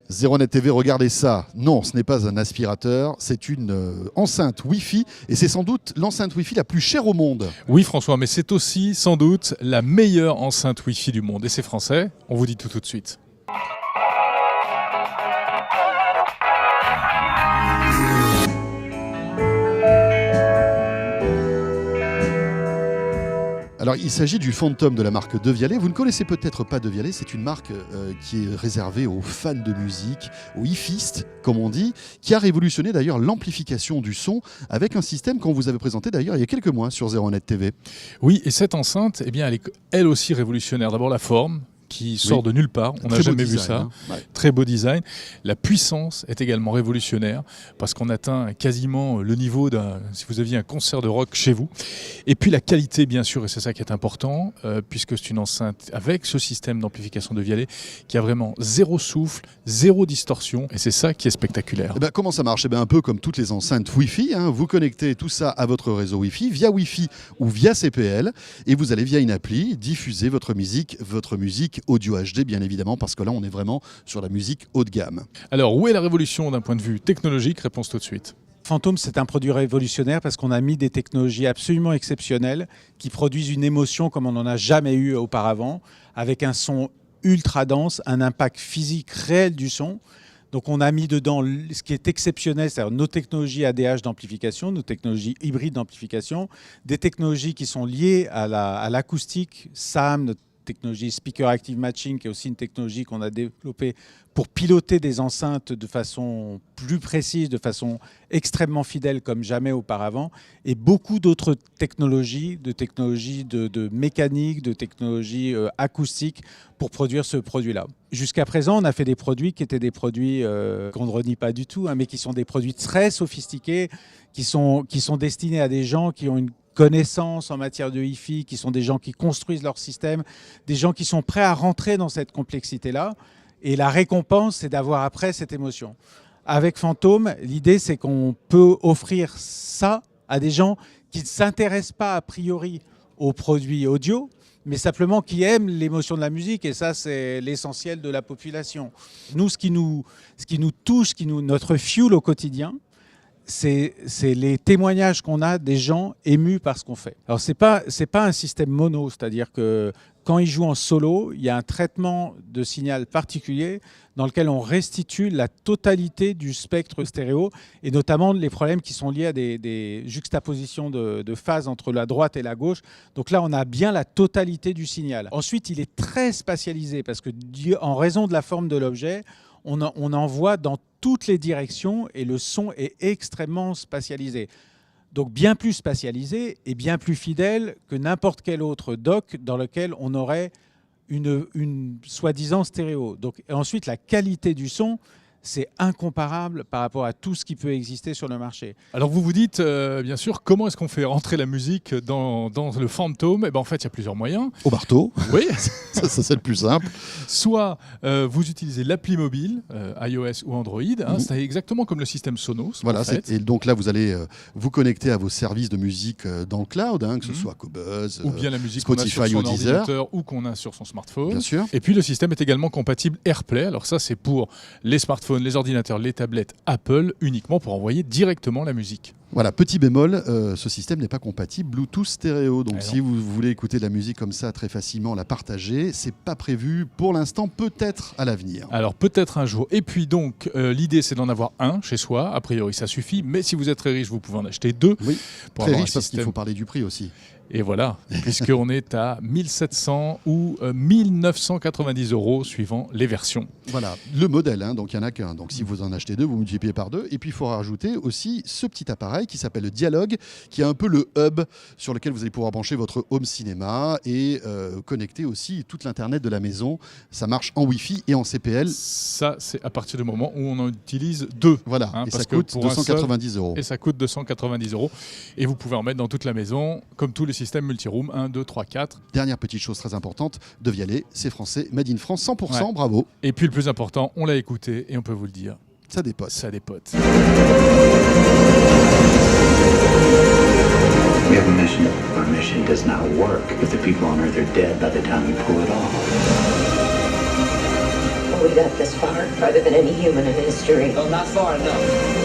ZeroNet TV, regardez ça. Non, ce n'est pas un aspirateur, c'est une enceinte Wi-Fi et c'est sans doute l'enceinte Wi-Fi la plus chère au monde. Oui François, mais c'est aussi sans doute la meilleure enceinte Wi-Fi du monde. Et c'est français, on vous dit tout de suite. Alors, il s'agit du Phantom de la marque Devialet. Vous ne connaissez peut-être pas Devialet, c'est une marque qui est réservée aux fans de musique, aux hifistes, comme on dit, qui a révolutionné d'ailleurs l'amplification du son avec un système qu'on vous avait présenté d'ailleurs il y a quelques mois sur ZeroNet TV. Oui, et cette enceinte, eh bien, elle est elle aussi révolutionnaire. D'abord la forme, qui sort de nulle part, on n'a jamais vu ça, très beau design. La puissance est également révolutionnaire, parce qu'on atteint quasiment le niveau si vous aviez un concert de rock chez vous. Et puis la qualité, bien sûr, et c'est ça qui est important, puisque c'est une enceinte avec ce système d'amplification Devialet, qui a vraiment zéro souffle, zéro distorsion, et c'est ça qui est spectaculaire. Et ben, comment ça marche? Un peu comme toutes les enceintes Wi-Fi, vous connectez tout ça à votre réseau Wi-Fi, via Wi-Fi ou via CPL, et vous allez via une appli diffuser votre musique audio HD bien évidemment, parce que là on est vraiment sur la musique haut de gamme. Alors où est la révolution d'un point de vue technologique? Réponse tout de suite. Phantom, c'est un produit révolutionnaire parce qu'on a mis des technologies absolument exceptionnelles qui produisent une émotion comme on n'en a jamais eu auparavant, avec un son ultra dense, un impact physique réel du son. Donc on a mis dedans ce qui est exceptionnel, c'est-à-dire nos technologies ADH d'amplification, nos technologies hybrides d'amplification, des technologies qui sont liées à l'acoustique, SAM, notre technologie Speaker Active Matching, qui est aussi une technologie qu'on a développée pour piloter des enceintes de façon plus précise, de façon extrêmement fidèle comme jamais auparavant, et beaucoup d'autres technologies, de mécanique, de technologies acoustiques pour produire ce produit-là. Jusqu'à présent, on a fait des produits qui étaient des produits qu'on ne renie pas du tout, mais qui sont des produits très sophistiqués, qui sont destinés à des gens qui ont une connaissances en matière de Hi-Fi, qui sont des gens qui construisent leur système, des gens qui sont prêts à rentrer dans cette complexité-là. Et la récompense, c'est d'avoir après cette émotion. Avec Phantom, l'idée, c'est qu'on peut offrir ça à des gens qui ne s'intéressent pas a priori aux produits audio, mais simplement qui aiment l'émotion de la musique. Et ça, c'est l'essentiel de la population. Nous, ce qui nous touche, notre fuel au quotidien, c'est les témoignages qu'on a des gens émus par ce qu'on fait. Alors, c'est pas un système mono, c'est-à-dire que quand ils jouent en solo, il y a un traitement de signal particulier dans lequel on restitue la totalité du spectre stéréo et notamment les problèmes qui sont liés à des juxtapositions de phase entre la droite et la gauche. Donc là, on a bien la totalité du signal. Ensuite, il est très spatialisé parce que en raison de la forme de l'objet, on envoie dans toutes les directions et le son est extrêmement spatialisé. Donc bien plus spatialisé et bien plus fidèle que n'importe quel autre dock dans lequel on aurait une soi-disant stéréo. Donc, et ensuite, la qualité du son, c'est incomparable par rapport à tout ce qui peut exister sur le marché. Alors vous vous dites, bien sûr, comment est-ce qu'on fait rentrer la musique dans le Phantom? En fait, il y a plusieurs moyens. Au marteau. Oui. ça c'est le plus simple. Soit vous utilisez l'appli mobile, iOS ou Android. C'est exactement comme le système Sonos. Voilà, en fait. Et donc là, vous allez vous connecter à vos services de musique dans le cloud, que ce soit Qobuz, ou bien la musique Spotify qu'on a sur ou son Deezer, ordinateur ou qu'on a sur son smartphone. Bien sûr. Et puis le système est également compatible AirPlay. Alors ça, c'est pour les smartphones, les ordinateurs, les tablettes Apple, uniquement pour envoyer directement la musique. Voilà, petit bémol, ce système n'est pas compatible Bluetooth stéréo. Donc si vous voulez écouter de la musique comme ça très facilement, la partager, c'est pas prévu pour l'instant, peut-être à l'avenir. Alors peut-être un jour. Et puis donc, l'idée c'est d'en avoir un chez soi. A priori ça suffit, mais si vous êtes très riche, vous pouvez en acheter deux. Oui, pour très avoir riche parce qu'il faut parler du prix aussi. Et voilà, puisqu'on est à 1700 ou 1990 € suivant les versions. Voilà, le modèle, donc il n'y en a qu'un. Donc si vous en achetez deux, vous multipliez par deux. Et puis il faut rajouter aussi ce petit appareil qui s'appelle le Dialogue, qui est un peu le hub sur lequel vous allez pouvoir brancher votre home cinéma et connecter aussi toute l'internet de la maison. Ça marche en Wi-Fi et en CPL. Ça, c'est à partir du moment où on en utilise deux. Voilà, et parce ça coûte 290 €. Et ça coûte 290 €. Et vous pouvez en mettre dans toute la maison, comme tous les système multiroom, 1, 2, 3, 4. Dernière petite chose très importante, Devialet, c'est français, made in France, 100%, bravo. Et puis le plus important, on l'a écouté et on peut vous le dire. Ça dépote. Ça dépote. We have a mission. Our mission does not work if the people on Earth are dead by the time we pull it off. we got this far, farther than any human in history. Well, not far enough.